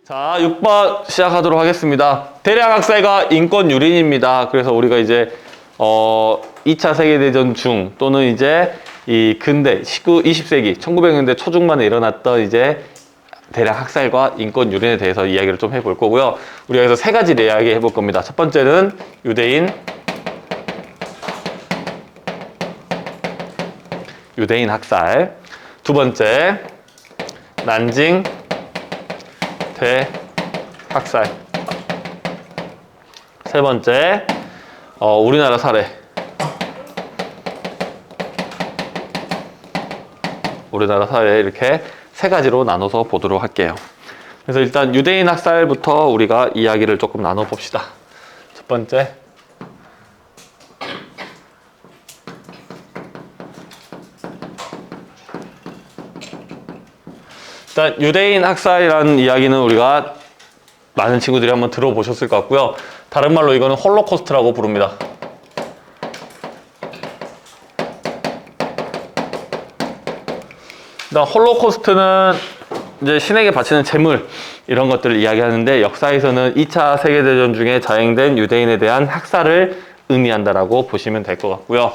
자, 6번 시작하도록 하겠습니다. 대량 학살과 인권 유린입니다. 그래서 우리가 이제 2차 세계대전 중 또는 이제 이 근대 20세기 1900년대 초중반에 일어났던 이제 대량 학살과 인권 유린에 대해서 이야기를 좀 해볼 거고요. 우리가 여기서 세 가지를 이야기해 볼 겁니다. 첫 번째는 유대인 학살. 두 번째, 난징 대학살. 세 번째, 우리나라 사례. 우리나라 사례 이렇게 세 가지로 나눠서 보도록 할게요. 그래서 일단 유대인 학살부터 우리가 이야기를 조금 나눠 봅시다. 첫 번째, 일단 유대인 학살이라는 이야기는 우리가 많은 친구들이 한번 들어보셨을 것 같고요. 다른 말로 이거는 홀로코스트라고 부릅니다. 일단 홀로코스트는 이제 신에게 바치는 제물 이런 것들을 이야기하는데 역사에서는 2차 세계대전 중에 자행된 유대인에 대한 학살을 의미한다라고 보시면 될 것 같고요.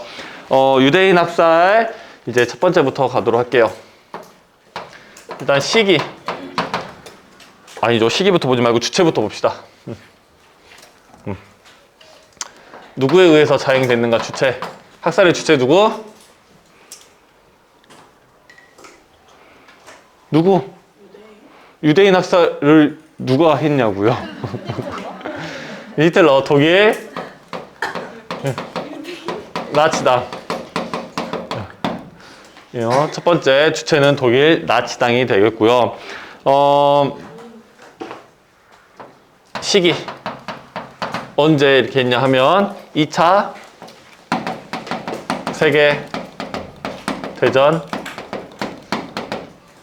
유대인 학살 이제 첫 번째부터 가도록 할게요. 일단 시기. 아니죠. 시기부터 보지 말고 주체부터 봅시다. 누구에 의해서 자행됐는가 주체. 학살의 주체 누구? 누구? 유대인 학살을 누가 했냐고요? 히틀러, 독일, 나치당. 첫 번째 주체는 독일 나치당이 되겠고요. 시기 언제 이렇게 했냐 하면 2차 세계대전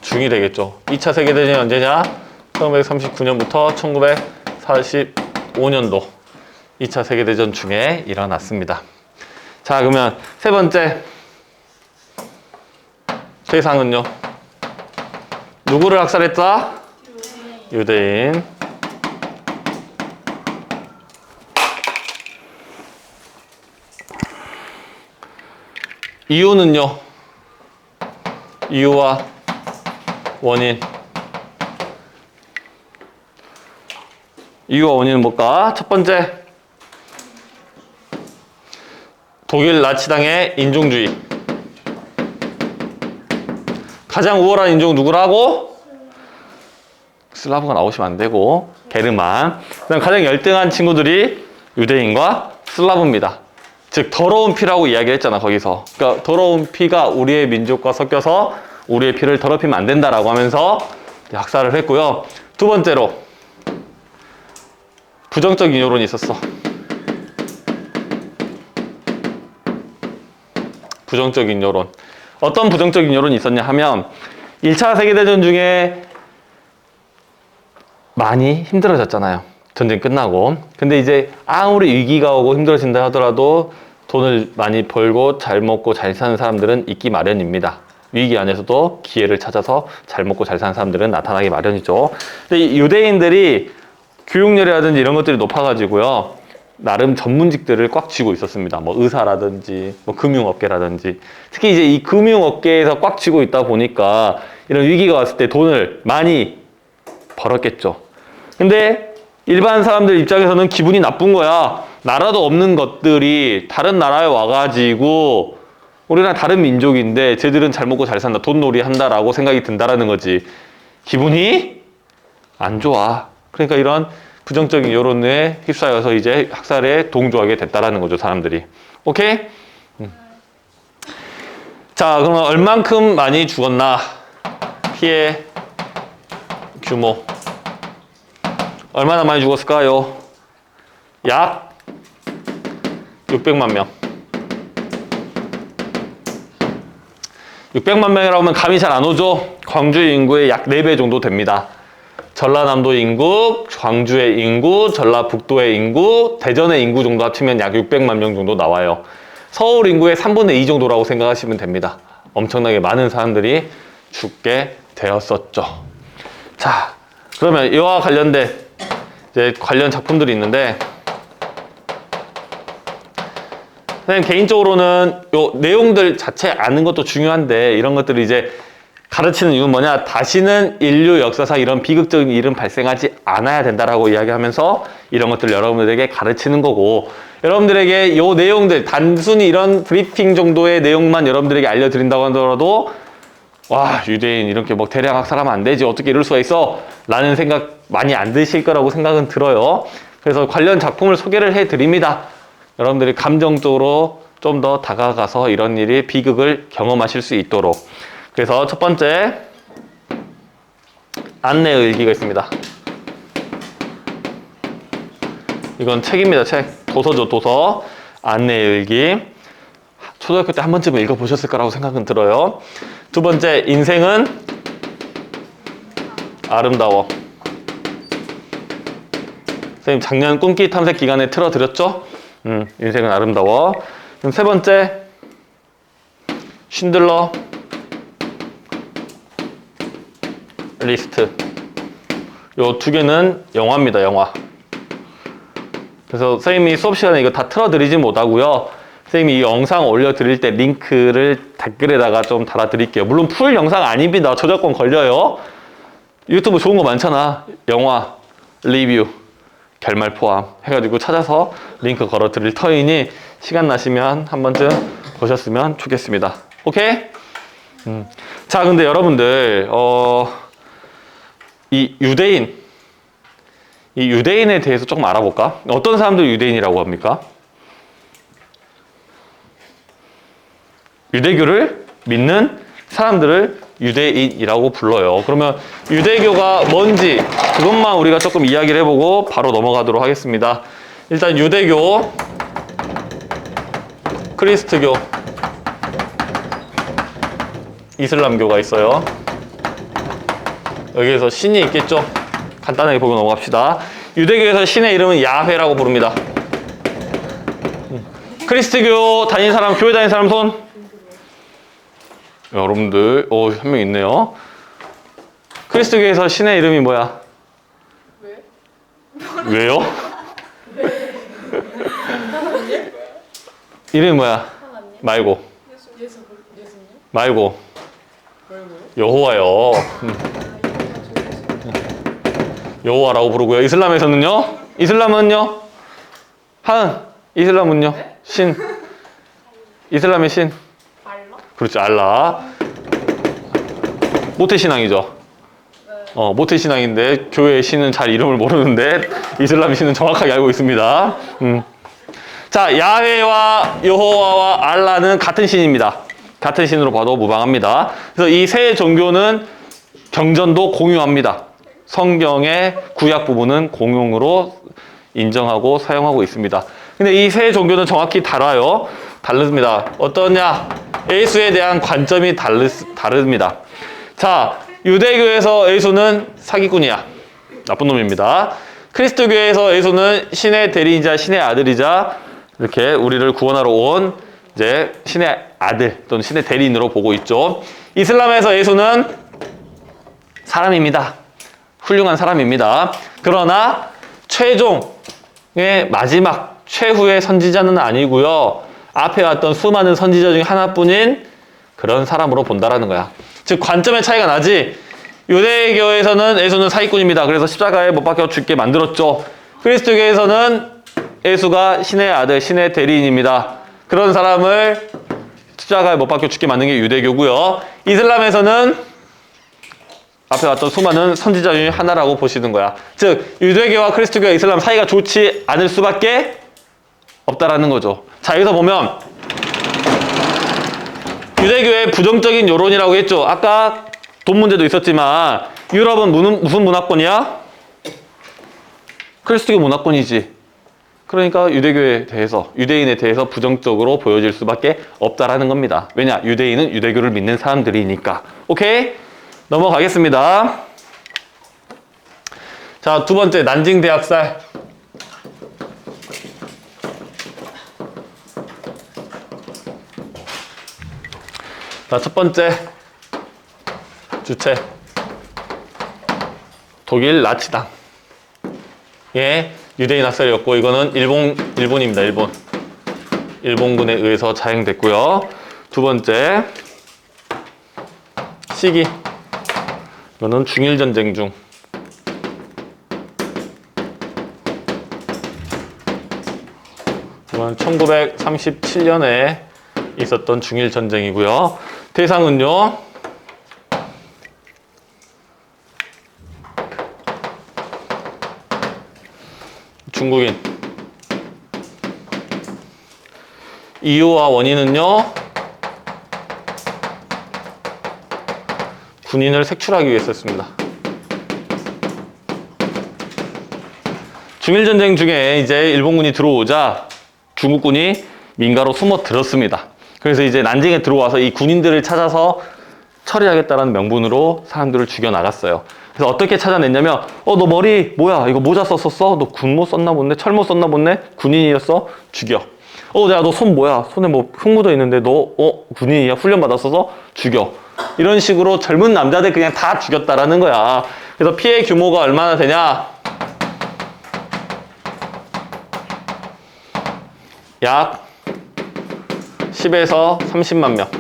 중이 되겠죠. 2차 세계대전이 언제냐? 1939년부터 1945년도 2차 세계대전 중에 일어났습니다. 자, 그러면 세 번째 세상은요? 누구를 학살했다? 유대인. 이유는요? 이유와 원인. 이유와 원인은 뭘까? 첫 번째, 독일 나치당의 인종주의. 가장 우월한 인종은 누구라고? 슬라브가 나오시면 안 되고 게르만. 그다음 가장 열등한 친구들이 유대인과 슬라브입니다. 즉 더러운 피라고 이야기했잖아 거기서. 그러니까 더러운 피가 우리의 민족과 섞여서 우리의 피를 더럽히면 안 된다라고 하면서 학살을 했고요. 두 번째로 부정적인 여론이 있었어. 부정적인 여론. 어떤 부정적인 여론이 있었냐 하면 1차 세계대전 중에 많이 힘들어졌잖아요. 전쟁 끝나고. 근데 이제 아무리 위기가 오고 힘들어진다 하더라도 돈을 많이 벌고 잘 먹고 잘 사는 사람들은 있기 마련입니다. 위기 안에서도 기회를 찾아서 잘 먹고 잘 사는 사람들은 나타나기 마련이죠. 근데 이 유대인들이 교육열이라든지 이런 것들이 높아가지고요. 나름 전문직들을 꽉 쥐고 있었습니다. 뭐 의사라든지 뭐 금융업계라든지. 특히 이제 이 금융업계에서 꽉 쥐고 있다 보니까 이런 위기가 왔을 때 돈을 많이 벌었겠죠. 근데 일반 사람들 입장에서는 기분이 나쁜 거야. 나라도 없는 것들이 다른 나라에 와가지고 우리랑 다른 민족인데 쟤들은 잘 먹고 잘 산다. 돈놀이 한다라고 생각이 든다라는 거지. 기분이 안 좋아. 그러니까 이런 부정적인 여론에 휩싸여서 이제 학살에 동조하게 됐다라는 거죠, 사람들이. 오케이? 자, 그러면 얼만큼 많이 죽었나? 피해 규모. 얼마나 많이 죽었을까요? 약 600만 명. 600만 명이라고 하면 감이 잘 안 오죠? 광주 인구의 약 4배 정도 됩니다. 전라남도 인구, 광주의 인구, 전라북도의 인구, 대전의 인구 정도 합치면 약 600만 명 정도 나와요. 서울 인구의 3분의 2 정도라고 생각하시면 됩니다. 엄청나게 많은 사람들이 죽게 되었었죠. 자, 그러면 이와 관련된 이제 관련 작품들이 있는데, 선생님 개인적으로는 요 내용들 자체 아는 것도 중요한데, 이런 것들을 이제 가르치는 이유는 뭐냐? 다시는 인류 역사상 이런 비극적인 일은 발생하지 않아야 된다라고 이야기하면서 이런 것들을 여러분들에게 가르치는 거고, 여러분들에게 요 내용들, 단순히 이런 브리핑 정도의 내용만 여러분들에게 알려드린다고 하더라도, 와, 유대인 이렇게 뭐 대량 학살하면 안 되지, 어떻게 이럴 수가 있어? 라는 생각 많이 안 드실 거라고 생각은 들어요. 그래서 관련 작품을 소개를 해드립니다. 여러분들이 감정적으로 좀 더 다가가서 이런 일이 비극을 경험하실 수 있도록. 그래서 첫 번째, 안내의 일기가 있습니다. 이건 책입니다. 책. 도서죠, 도서. 안내의 일기. 초등학교 때 한 번쯤은 읽어보셨을 거라고 생각은 들어요. 두 번째, 인생은 아름다워. 선생님 작년 꿈기 탐색 기간에 틀어드렸죠? 인생은 아름다워. 그럼 세 번째, 쉰들러 리스트. 요 두 개는 영화입니다, 영화. 그래서 선생님이 수업 시간에 이거 다 틀어드리지 못하고요. 선생님이 이 영상 올려드릴 때 링크를 댓글에다가 좀 달아드릴게요. 물론 풀 영상 아닙니다. 저작권 걸려요. 유튜브 좋은 거 많잖아. 영화, 리뷰, 결말 포함 해가지고 찾아서 링크 걸어드릴 터이니 시간 나시면 한 번쯤 보셨으면 좋겠습니다. 오케이? 자, 근데 여러분들 이 유대인에 대해서 조금 알아볼까? 어떤 사람들 유대인이라고 합니까? 유대교를 믿는 사람들을 유대인이라고 불러요. 그러면 유대교가 뭔지 그것만 우리가 조금 이야기를 해보고 바로 넘어가도록 하겠습니다. 일단 유대교, 크리스트교, 이슬람교가 있어요. 여기에서 신이 있겠죠? 간단하게 보고 넘어갑시다. 유대교에서 신의 이름은 야훼라고 부릅니다. 크리스트교 다닌 사람, 교회 다닌 사람 손? 여러분들, 한 명 있네요. 크리스트교에서 신의 이름이 뭐야? 왜? 왜요? 이름이 뭐야? 하나님? 말고. 예수님? 말고. 말고요? 여호와요. 여호와라고 부르고요. 이슬람에서는요? 이슬람은요? 이슬람은요? 네? 신. 이슬람의 신. 알라? 그렇죠. 알라. 모태신앙이죠. 네. 모태신앙인데 교회의 신은 잘 이름을 모르는데 이슬람 신은 정확하게 알고 있습니다. 자, 야훼와 여호와와 알라는 같은 신입니다. 같은 신으로 봐도 무방합니다. 그래서 이 세 종교는 경전도 공유합니다. 성경의 구약 부분은 공용으로 인정하고 사용하고 있습니다. 근데 이 세 종교는 정확히 달라요. 다릅니다. 어떠냐? 예수에 대한 관점이 다릅니다. 자, 유대교에서 예수는 사기꾼이야. 나쁜 놈입니다. 크리스트교에서 예수는 신의 대리인자, 신의 아들이자 이렇게 우리를 구원하러 온 이제 신의 아들 또는 신의 대리인으로 보고 있죠. 이슬람에서 예수는 사람입니다. 훌륭한 사람입니다. 그러나 최종의 마지막 최후의 선지자는 아니고요. 앞에 왔던 수많은 선지자 중에 하나뿐인 그런 사람으로 본다라는 거야. 즉 관점의 차이가 나지. 유대교에서는 예수는 사기꾼입니다. 그래서 십자가에 못 박혀 죽게 만들었죠. 그리스도교에서는 예수가 신의 아들, 신의 대리인입니다. 그런 사람을 십자가에 못 박혀 죽게 만든 게 유대교고요. 이슬람에서는 앞에 왔던 수많은 선지자 중에 하나라고 보시는 거야. 즉 유대교와 크리스토교와 이슬람 사이가 좋지 않을 수밖에 없다라는 거죠. 자, 여기서 보면 유대교의 부정적인 여론이라고 했죠. 아까 돈 문제도 있었지만 유럽은 무슨 문화권이야? 크리스토교 문화권이지. 그러니까 유대교에 대해서, 유대인에 대해서 부정적으로 보여질 수밖에 없다라는 겁니다. 왜냐? 유대인은 유대교를 믿는 사람들이니까. 오케이? 넘어가겠습니다. 자, 두 번째, 난징 대학살. 자, 첫 번째 주체. 독일 나치당. 예, 유대인 학살이었고, 이거는 일본입니다. 일본군에 의해서 자행됐고요. 두 번째, 시기. 이거는 중일전쟁 중. 이건 1937년에 있었던 중일전쟁이고요. 대상은요, 중국인. 이유와 원인은요, 군인을 색출하기 위해서였습니다. 중일전쟁 중에 이제 일본군이 들어오자 중국군이 민가로 숨어 들었습니다. 그래서 이제 난징에 들어와서 이 군인들을 찾아서 처리하겠다는 명분으로 사람들을 죽여 나갔어요. 그래서 어떻게 찾아냈냐면, 너 머리 뭐야? 이거 모자 썼었어? 너 군모 썼나 본데? 철모 썼나 본데? 군인이었어? 죽여. 야, 너 손 뭐야? 손에 뭐 흙 묻어 있는데 너 군인이야? 훈련 받았어서? 죽여. 이런 식으로 젊은 남자들 그냥 다 죽였다라는 거야. 그래서 피해 규모가 얼마나 되냐? 약 10에서 30만 명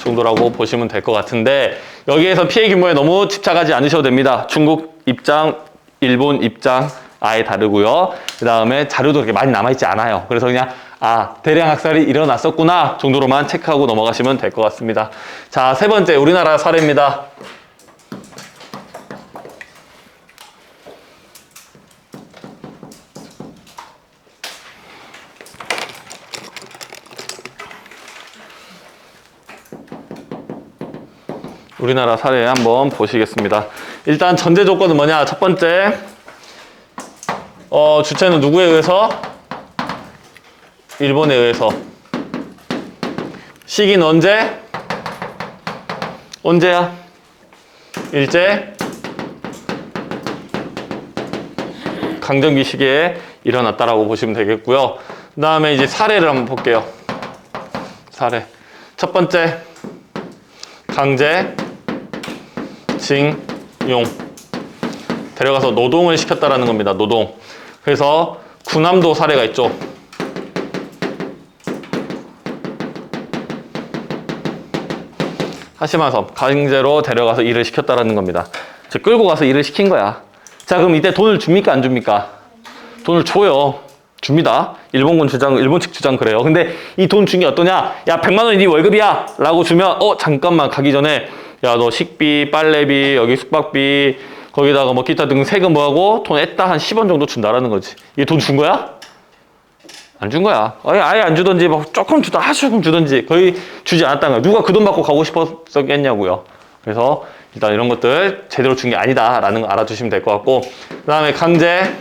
정도라고 보시면 될 것 같은데, 여기에서 피해 규모에 너무 집착하지 않으셔도 됩니다. 중국 입장, 일본 입장 아예 다르고요. 그 다음에 자료도 그렇게 많이 남아있지 않아요. 그래서 그냥 대량 학살이 일어났었구나 정도로만 체크하고 넘어가시면 될 것 같습니다. 자, 세 번째 우리나라 사례입니다. 우리나라 사례 한번 보시겠습니다. 일단 전제 조건은 뭐냐? 첫 번째, 주체는 누구에 의해서? 일본에 의해서. 시기는 언제? 언제야? 일제 강점기 시기에 일어났다라고 보시면 되겠고요. 그 다음에 이제 사례를 한번 볼게요. 사례. 첫 번째, 강제 징용. 데려가서 노동을 시켰다라는 겁니다. 노동. 그래서 군함도 사례가 있죠. 하시마섬. 강제로 데려가서 일을 시켰다라는 겁니다. 즉 끌고 가서 일을 시킨 거야. 자, 그럼 이때 돈을 줍니까? 안 줍니까? 돈을 줘요. 줍니다. 일본 측 주장 그래요. 근데 이 돈 준 게 어떠냐? 야, 100만 원이 네 월급이야! 라고 주면, 잠깐만, 가기 전에, 야, 너 식비, 빨래비, 여기 숙박비, 거기다가 뭐 기타 등 세금 뭐하고 돈 냈다 한 10원 정도 준다라는 거지. 이게 돈 준 거야? 안 준 거야. 아예 안 주던지, 막 조금 주다, 아주 조금 주던지, 거의 주지 않았다는 거야. 누가 그 돈 받고 가고 싶었겠냐고요. 그래서 일단 이런 것들 제대로 준 게 아니다라는 거 알아두시면 될 것 같고, 그 다음에 강제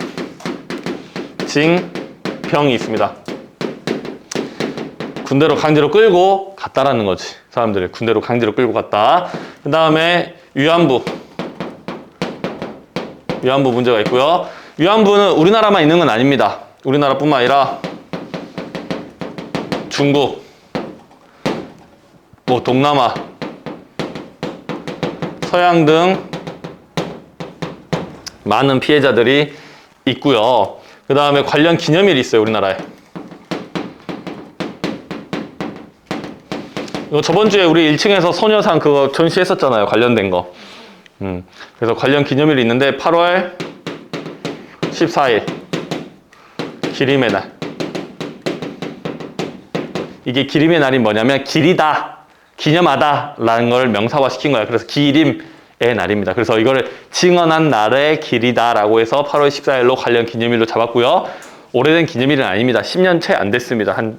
징병이 있습니다. 군대로 강제로 끌고 갔다라는 거지. 사람들을 군대로 강제로 끌고 갔다. 그 다음에 위안부 문제가 있고요. 위안부는 우리나라만 있는 건 아닙니다. 우리나라뿐만 아니라 중국, 뭐 동남아, 서양 등 많은 피해자들이 있고요. 그 다음에 관련 기념일이 있어요. 우리나라에. 이거 저번 주에 우리 1층에서 소녀상 그거 전시했었잖아요. 관련된 거. 그래서 관련 기념일이 있는데 8월 14일 기림의 날. 이게 기림의 날이 뭐냐면 길이다, 기념하다 라는 걸 명사화 시킨 거야. 그래서 기림의 날입니다. 그래서 이거를 증언한 날의 길이다 라고 해서 8월 14일로 관련 기념일로 잡았고요. 오래된 기념일은 아닙니다. 10년 채 안 됐습니다. 한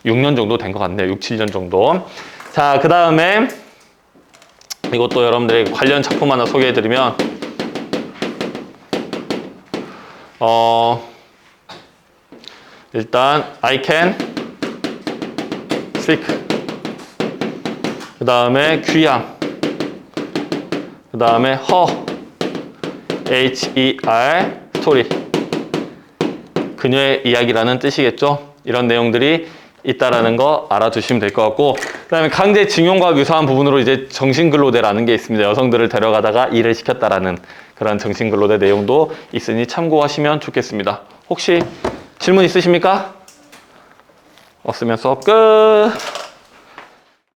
6년 정도 된 것 같네요. 6, 7년 정도. 자, 그 다음에 이것도 여러분들에게 관련 작품 하나 소개해드리면, 일단 I can speak, 그 다음에 귀향, 그 다음에 her, her, 스토리, 그녀의 이야기라는 뜻이겠죠. 이런 내용들이 있다라는 거 알아두시면 될 것 같고, 그다음에 강제징용과 유사한 부분으로 이제 정신근로대라는 게 있습니다. 여성들을 데려가다가 일을 시켰다라는 그런 정신근로대 내용도 있으니 참고하시면 좋겠습니다. 혹시 질문 있으십니까? 없으면 수업 끝.